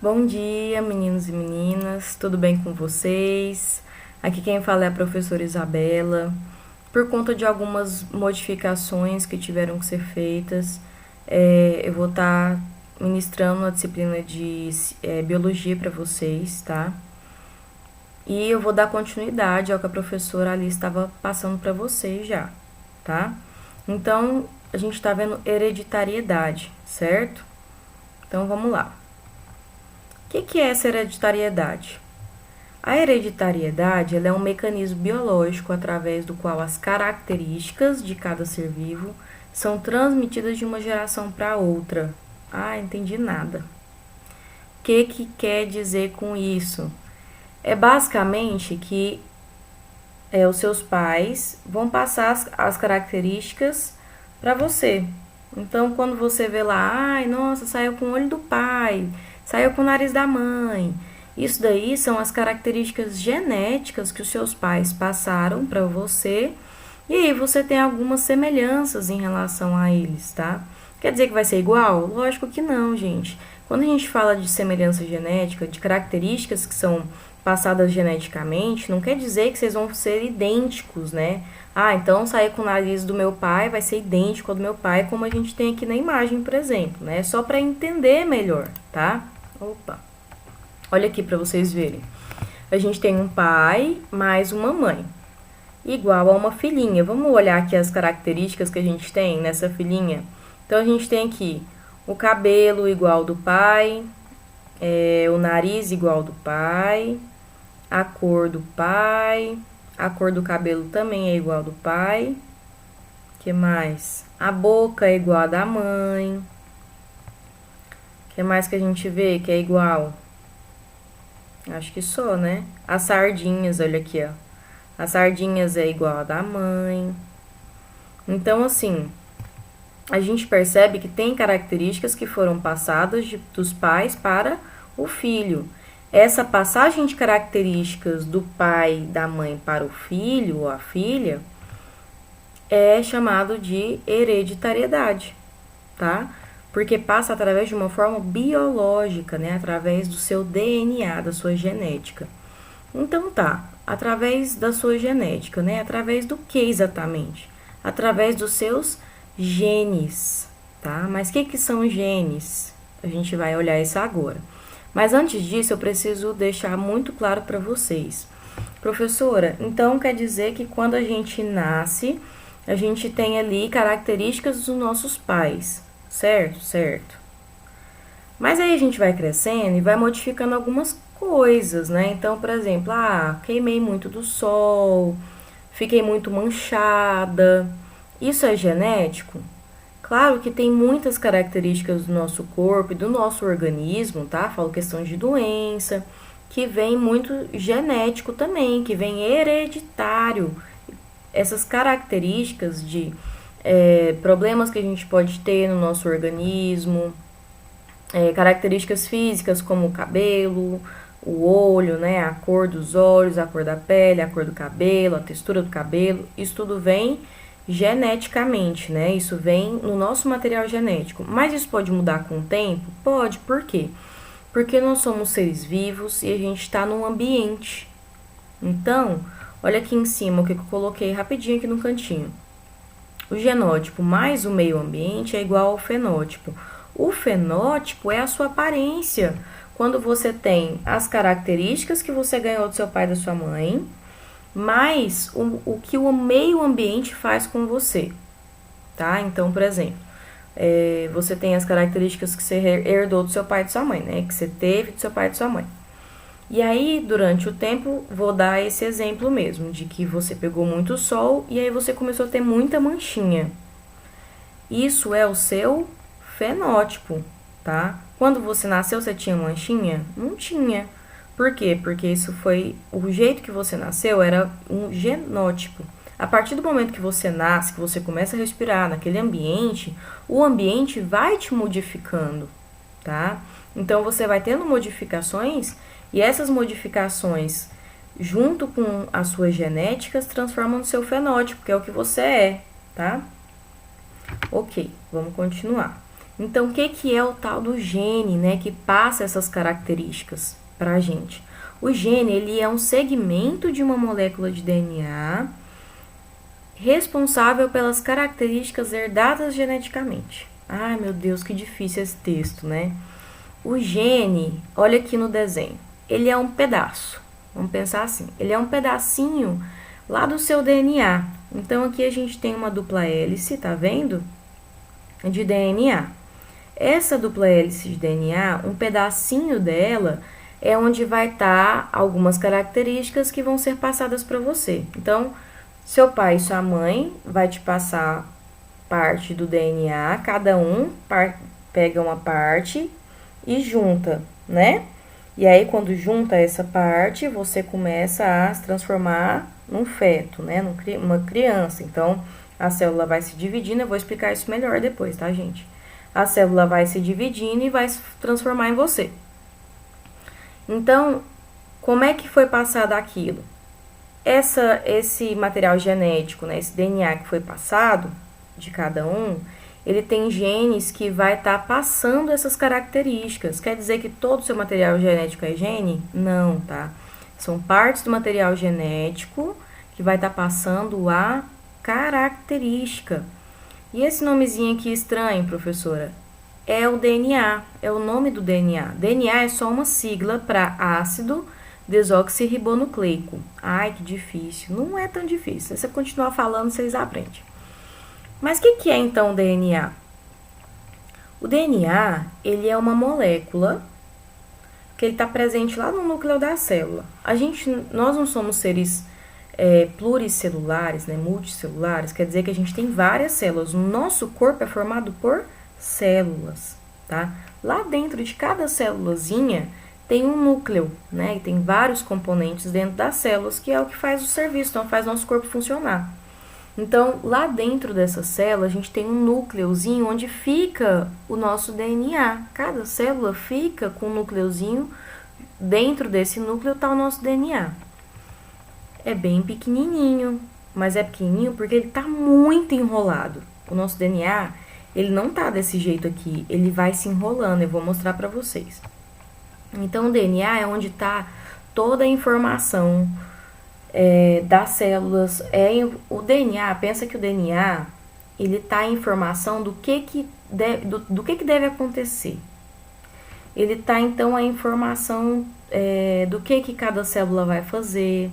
Bom dia, meninos e meninas, tudo bem com vocês? Aqui quem fala é a professora Isabela. Por conta de algumas modificações que tiveram que ser feitas, eu vou estar ministrando a disciplina de biologia para vocês, tá? E eu vou dar continuidade ao que a professora ali estava passando para vocês já, tá? Então, a gente está vendo hereditariedade, certo? Então, vamos lá. O que é essa hereditariedade? A hereditariedade ela é um mecanismo biológico através do qual as características de cada ser vivo são transmitidas de uma geração para outra. Ah, entendi nada. O que quer dizer com isso? É basicamente que os seus pais vão passar as características para você. Então, quando você vê lá, ai, nossa, saiu com o olho do pai, saiu com o nariz da mãe. Isso daí são as características genéticas que os seus pais passaram para você. E aí você tem algumas semelhanças em relação a eles, tá? Quer dizer que vai ser igual? Lógico que não, gente. Quando a gente fala de semelhança genética, de características que são passadas geneticamente, não quer dizer que vocês vão ser idênticos, né? Ah, então sair com o nariz do meu pai vai ser idêntico ao do meu pai, como a gente tem aqui na imagem, por exemplo, né? Só para entender melhor, tá? Opa. Olha aqui para vocês verem. A gente tem um pai mais uma mãe, igual a uma filhinha. Vamos olhar aqui as características que a gente tem nessa filhinha. Então, a gente tem aqui o cabelo igual ao do pai, o nariz igual ao do pai, a cor do pai, a cor do cabelo também é igual ao do pai. O que mais? A boca é igual a da mãe. O que mais que a gente vê que é igual? Acho que só, né? As sardinhas, olha aqui, ó. As sardinhas é igual a da mãe. Então, assim, a gente percebe que tem características que foram passadas dos pais para o filho. Essa passagem de características do pai, da mãe para o filho ou a filha é chamado de hereditariedade, tá? Porque passa através de uma forma biológica, né? Através do seu DNA, da sua genética. Então tá, através da sua genética, né? Através do que exatamente? Através dos seus genes, tá? Mas o que são genes? A gente vai olhar isso agora. Mas antes disso, eu preciso deixar muito claro para vocês. Professora, então quer dizer que quando a gente nasce, a gente tem ali características dos nossos pais, certo? Certo. Mas aí a gente vai crescendo e vai modificando algumas coisas, né? Então, por exemplo, queimei muito do sol, fiquei muito manchada. Isso é genético? Claro que tem muitas características do nosso corpo e do nosso organismo, tá? Falo questão de doença, que vem muito genético também, que vem hereditário. Essas características de problemas que a gente pode ter no nosso organismo, características físicas como o cabelo, o olho, né? A cor dos olhos, a cor da pele, a cor do cabelo, a textura do cabelo, isso tudo vem geneticamente, né? Isso vem no nosso material genético. Mas isso pode mudar com o tempo? Pode, por quê? Porque nós somos seres vivos e a gente está num ambiente. Então, olha aqui em cima o que eu coloquei rapidinho aqui no cantinho. O genótipo mais o meio ambiente é igual ao fenótipo. O fenótipo é a sua aparência. Quando você tem as características que você ganhou do seu pai e da sua mãe, mas o que o meio ambiente faz com você, tá? Então, por exemplo, você tem as características que você herdou do seu pai e da sua mãe, né? Que você teve do seu pai e da sua mãe. E aí, durante o tempo, vou dar esse exemplo mesmo, de que você pegou muito sol e aí você começou a ter muita manchinha. Isso é o seu fenótipo, tá? Quando você nasceu, você tinha manchinha? Não tinha. Por quê? Porque isso foi o jeito que você nasceu, era um genótipo. A partir do momento que você nasce, que você começa a respirar naquele ambiente, o ambiente vai te modificando, tá? Então você vai tendo modificações e essas modificações, junto com as suas genéticas, transformam no seu fenótipo, que é o que você é, tá? Ok, vamos continuar. Então, o que que é o tal do gene, né, que passa essas características para a gente? O gene, ele é um segmento de uma molécula de DNA responsável pelas características herdadas geneticamente. Ai, meu Deus, que difícil esse texto, né? O gene, olha aqui no desenho, ele é um pedaço. Vamos pensar assim, ele é um pedacinho lá do seu DNA. Então, aqui a gente tem uma dupla hélice, tá vendo? De DNA. Essa dupla hélice de DNA, um pedacinho dela é onde vai estar algumas características que vão ser passadas para você. Então, seu pai e sua mãe vai te passar parte do DNA, cada um pega uma parte e junta, né? E aí, quando junta essa parte, você começa a se transformar num feto, né? Numa criança. Então, a célula vai se dividindo, eu vou explicar isso melhor depois, tá, gente? A célula vai se dividindo e vai se transformar em você. Então, como é que foi passado aquilo? Esse material genético, né, esse DNA que foi passado de cada um, ele tem genes que vai estar passando essas características. Quer dizer que todo o seu material genético é gene? Não, tá? São partes do material genético que vai estar passando a característica. E esse nomezinho aqui estranho, professora, é o DNA, é o nome do DNA. DNA é só uma sigla para ácido desoxirribonucleico. Ai, que difícil. Não é tão difícil. Se você continuar falando, vocês aprendem. Mas o que é então o DNA? O DNA, ele é uma molécula que ele está presente lá no núcleo da célula. Nós não somos seres pluricelulares, né, multicelulares, quer dizer que a gente tem várias células. O nosso corpo é formado por células, tá? Lá dentro de cada célulazinha tem um núcleo, né? E tem vários componentes dentro das células, que é o que faz o serviço, então faz nosso corpo funcionar. Então, lá dentro dessa célula, a gente tem um núcleozinho onde fica o nosso DNA. Cada célula fica com um núcleozinho, dentro desse núcleo está o nosso DNA. É bem pequenininho, mas é pequenininho porque ele está muito enrolado. O nosso DNA, ele não tá desse jeito aqui, ele vai se enrolando, eu vou mostrar para vocês. Então, o DNA é onde está toda a informação das células. O DNA, pensa que o DNA, ele tá a informação do que deve acontecer. Ele tá, então, a informação do que cada célula vai fazer,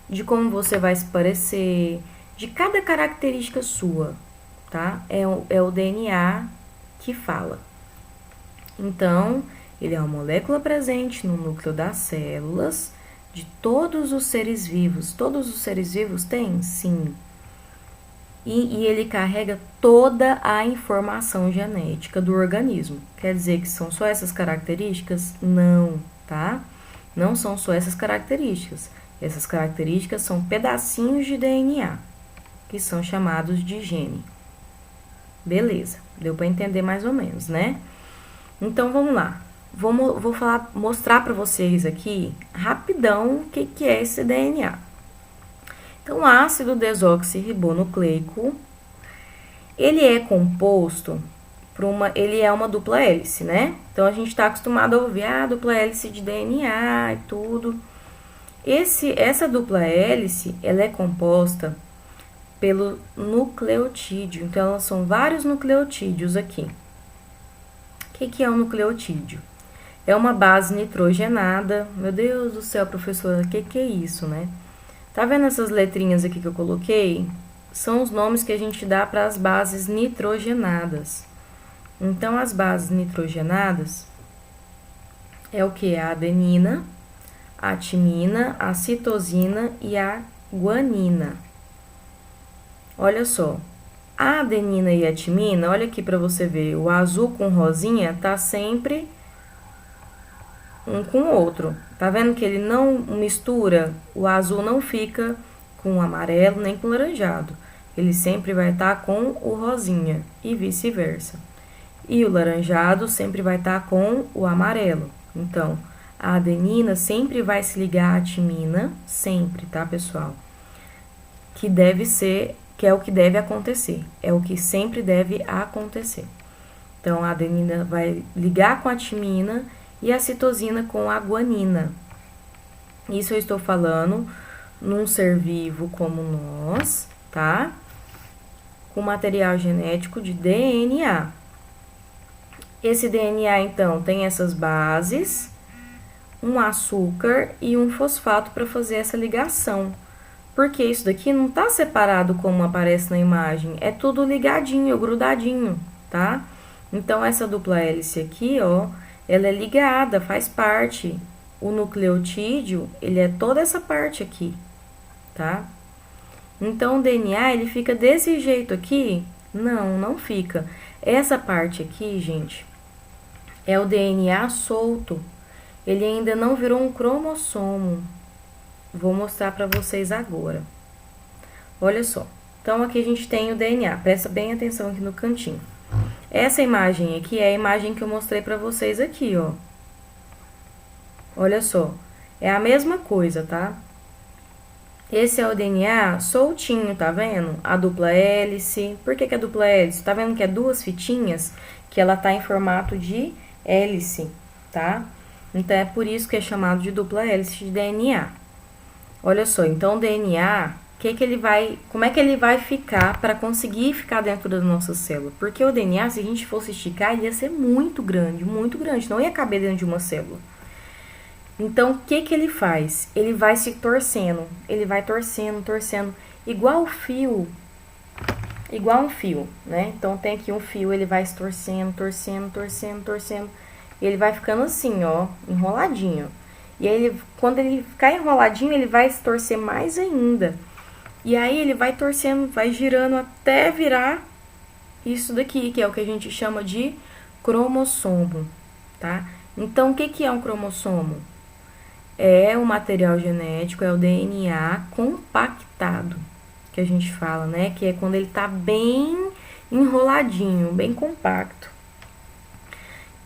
de como você vai se parecer, de cada característica sua, tá? É o DNA que fala. Então, ele é uma molécula presente no núcleo das células de todos os seres vivos. Todos os seres vivos têm? Sim. E ele carrega toda a informação genética do organismo. Quer dizer que são só essas características? Não, tá? Não são só essas características. Essas características são pedacinhos de DNA, que são chamados de gene. Beleza, deu para entender mais ou menos, né? Então, vamos lá. Vou mostrar para vocês aqui, rapidão, o que é esse DNA. Então, o ácido desoxirribonucleico, ele é composto ele é uma dupla hélice, né? Então, a gente está acostumado a ouvir a dupla hélice de DNA e tudo. Essa dupla hélice, ela é composta pelo nucleotídeo. Então, são vários nucleotídeos aqui. O que é um nucleotídeo? É uma base nitrogenada. Meu Deus do céu, professora, o que é isso, né? Tá vendo essas letrinhas aqui que eu coloquei? São os nomes que a gente dá para as bases nitrogenadas. Então, as bases nitrogenadas é o que? A adenina, a timina, a citosina e a guanina. Olha só, a adenina e a timina, olha aqui para você ver, o azul com rosinha tá sempre um com o outro. Tá vendo que ele não mistura? O azul não fica com o amarelo nem com o laranjado. Ele sempre vai estar com o rosinha e vice-versa. E o laranjado sempre vai estar com o amarelo. Então, a adenina sempre vai se ligar à timina, sempre, tá, pessoal? Que é o que deve acontecer. É o que sempre deve acontecer. Então, a adenina vai ligar com a timina e a citosina com a guanina. Isso eu estou falando num ser vivo como nós, tá? Com material genético de DNA. Esse DNA, então, tem essas bases, um açúcar e um fosfato para fazer essa ligação. Porque isso daqui não tá separado como aparece na imagem, é tudo ligadinho, grudadinho, tá? Então, essa dupla hélice aqui, ó, ela é ligada, faz parte. O nucleotídeo, ele é toda essa parte aqui, tá? Então, o DNA, ele fica desse jeito aqui? Não, não fica. Essa parte aqui, gente, é o DNA solto. Ele ainda não virou um cromossomo. Vou mostrar para vocês agora. Olha só. Então, aqui a gente tem o DNA. Presta bem atenção aqui no cantinho. Essa imagem aqui é a imagem que eu mostrei para vocês aqui, ó. Olha só. É a mesma coisa, tá? Esse é o DNA soltinho, tá vendo? A dupla hélice. Por que que é dupla hélice? Tá vendo que é duas fitinhas? Que ela tá em formato de hélice, tá? Então, é por isso que é chamado de dupla hélice de DNA. Olha só, então o DNA, como é que ele vai ficar para conseguir ficar dentro da nossa célula? Porque o DNA, se a gente fosse esticar, ele ia ser muito grande, não ia caber dentro de uma célula. Então, o que ele faz? Ele vai se torcendo, ele vai torcendo, igual um fio, né? Então, tem aqui um fio, ele vai se torcendo, e ele vai ficando assim, ó, enroladinho. E aí, quando ele ficar enroladinho, ele vai se torcer mais ainda. E aí, ele vai torcendo, vai girando até virar isso daqui, que é o que a gente chama de cromossomo, tá? Então, o que é um cromossomo? É o material genético, é o DNA compactado, que a gente fala, né? Que é quando ele tá bem enroladinho, bem compacto.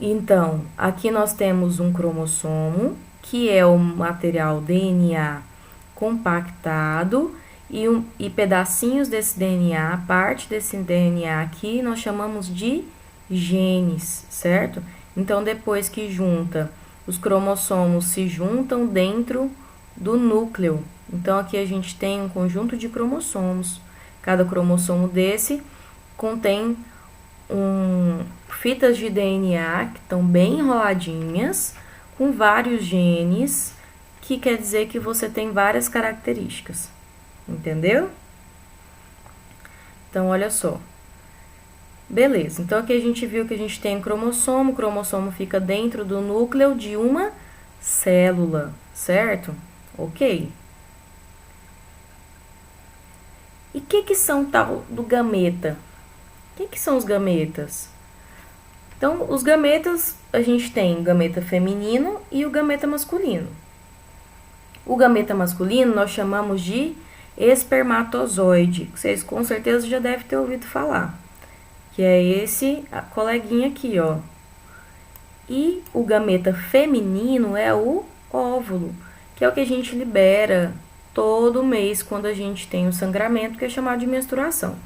Então, aqui nós temos um cromossomo, que é o material DNA compactado, e pedacinhos desse DNA, parte desse DNA aqui, nós chamamos de genes, certo? Então, depois que junta, os cromossomos se juntam dentro do núcleo. Então, aqui a gente tem um conjunto de cromossomos. Cada cromossomo desse contém fitas de DNA que estão bem enroladinhas, com vários genes, que quer dizer que você tem várias características. Entendeu? Então, olha só. Beleza, então aqui a gente viu que a gente tem cromossomo, o cromossomo fica dentro do núcleo de uma célula, certo? Ok. E o que são tal do gameta? O que são os gametas? Então, os gametas, a gente tem o gameta feminino e o gameta masculino. O gameta masculino nós chamamos de espermatozoide, que vocês com certeza já devem ter ouvido falar. Que é esse coleguinha aqui, ó. E o gameta feminino é o óvulo, que é o que a gente libera todo mês quando a gente tem o sangramento, que é chamado de menstruação.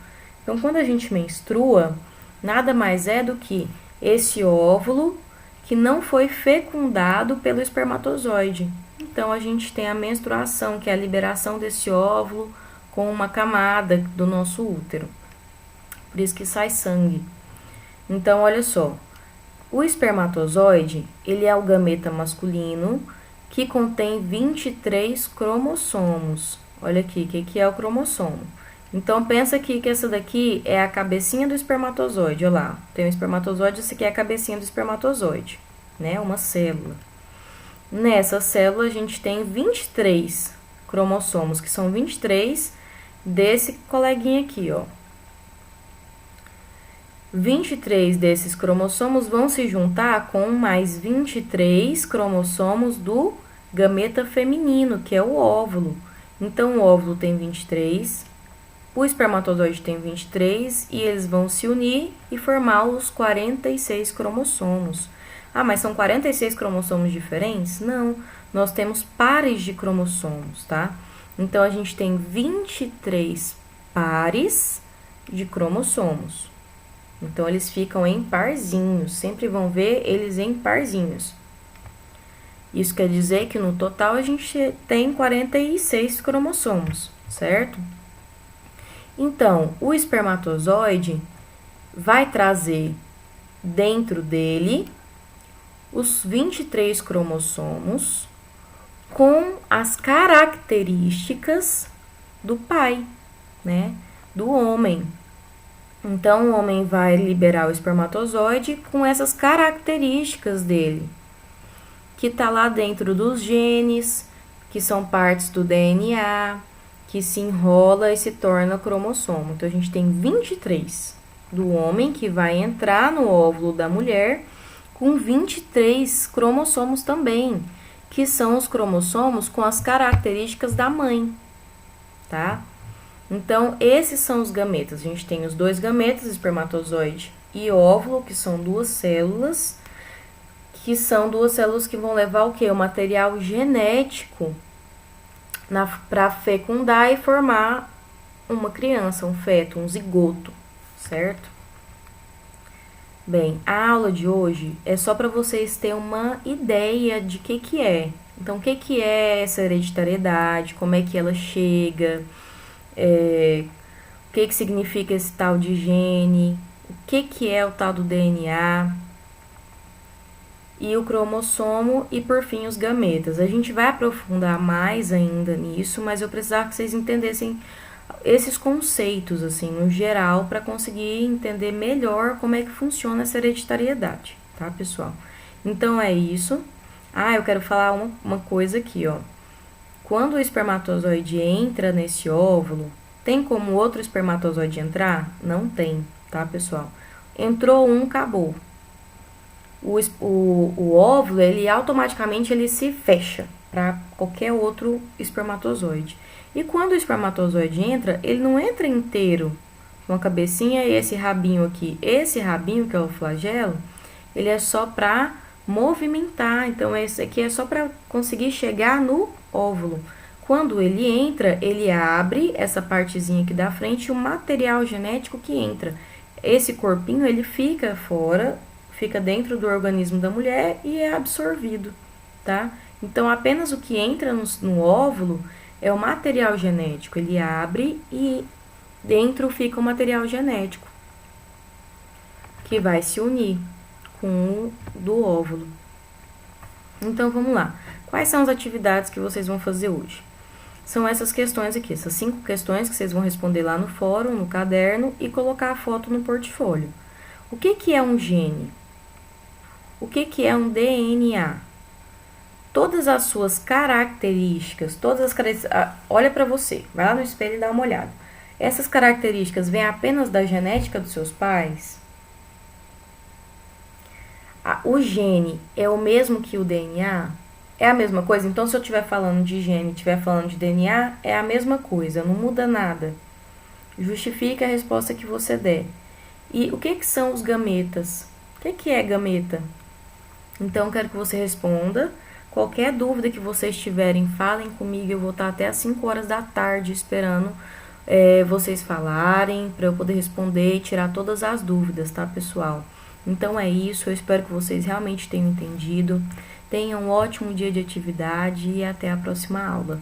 Então, quando a gente menstrua, nada mais é do que esse óvulo que não foi fecundado pelo espermatozoide. Então, a gente tem a menstruação, que é a liberação desse óvulo com uma camada do nosso útero. Por isso que sai sangue. Então, olha só. O espermatozoide, ele é o gameta masculino que contém 23 cromossomos. Olha aqui, o que é o cromossomo? Então, pensa aqui que essa daqui é a cabecinha do espermatozoide. Olha lá, tem o espermatozoide, essa aqui é a cabecinha do espermatozoide, né? Uma célula. Nessa célula, a gente tem 23 cromossomos, que são 23 desse coleguinha aqui, ó. 23 desses cromossomos vão se juntar com mais 23 cromossomos do gameta feminino, que é o óvulo. Então, o óvulo tem 23, o espermatozoide tem 23 e eles vão se unir e formar os 46 cromossomos. Ah, mas são 46 cromossomos diferentes? Não, nós temos pares de cromossomos, tá? Então, a gente tem 23 pares de cromossomos. Então, eles ficam em parzinhos, sempre vão ver eles em parzinhos. Isso quer dizer que no total a gente tem 46 cromossomos, certo? Então, o espermatozoide vai trazer dentro dele os 23 cromossomos com as características do pai, né? Do homem. Então, o homem vai liberar o espermatozoide com essas características dele, que tá lá dentro dos genes, que são partes do DNA, que se enrola e se torna cromossomo. Então, a gente tem 23 do homem que vai entrar no óvulo da mulher com 23 cromossomos também, que são os cromossomos com as características da mãe, tá? Então, esses são os gametas. A gente tem os dois gametas, espermatozoide e óvulo, que são duas células, que vão levar o quê? O material genético para fecundar e formar uma criança, um feto, um zigoto, certo? Bem, a aula de hoje é só para vocês terem uma ideia de que é. Então, o que é essa hereditariedade, como é que ela chega, o que significa esse tal de gene, o que é o tal do DNA e o cromossomo e, por fim, os gametas. A gente vai aprofundar mais ainda nisso, mas eu precisava que vocês entendessem esses conceitos, assim, no geral, para conseguir entender melhor como é que funciona essa hereditariedade, tá, pessoal? Então, é isso. Eu quero falar uma coisa aqui, ó. Quando o espermatozoide entra nesse óvulo, tem como outro espermatozoide entrar? Não tem, tá, pessoal? Entrou um, acabou. O óvulo, ele automaticamente ele se fecha para qualquer outro espermatozoide. E quando o espermatozoide entra, ele não entra inteiro, com a cabecinha e esse rabinho aqui. Esse rabinho, que é o flagelo, ele é só para movimentar. Então, esse aqui é só para conseguir chegar no óvulo. Quando ele entra, ele abre essa partezinha aqui da frente e o material genético que entra. Esse corpinho, ele fica fora, fica dentro do organismo da mulher e é absorvido, tá? Então, apenas o que entra no óvulo é o material genético. Ele abre e dentro fica o material genético, que vai se unir com o do óvulo. Então, vamos lá. Quais são as atividades que vocês vão fazer hoje? São essas questões aqui, essas 5 questões que vocês vão responder lá no fórum, no caderno e colocar a foto no portfólio. O que é um gene? O que é um DNA? Todas as suas características, olha para você, vai lá no espelho e dá uma olhada. Essas características vêm apenas da genética dos seus pais? O gene é o mesmo que o DNA? É a mesma coisa? Então, se eu estiver falando de gene e estiver falando de DNA, é a mesma coisa, não muda nada. Justifique a resposta que você der. E o que são os gametas? O que é gameta? Então, eu quero que você responda. Qualquer dúvida que vocês tiverem, falem comigo. Eu vou estar até às 5 horas da tarde esperando vocês falarem para eu poder responder e tirar todas as dúvidas, tá, pessoal? Então, é isso. Eu espero que vocês realmente tenham entendido. Tenham um ótimo dia de atividade e até a próxima aula.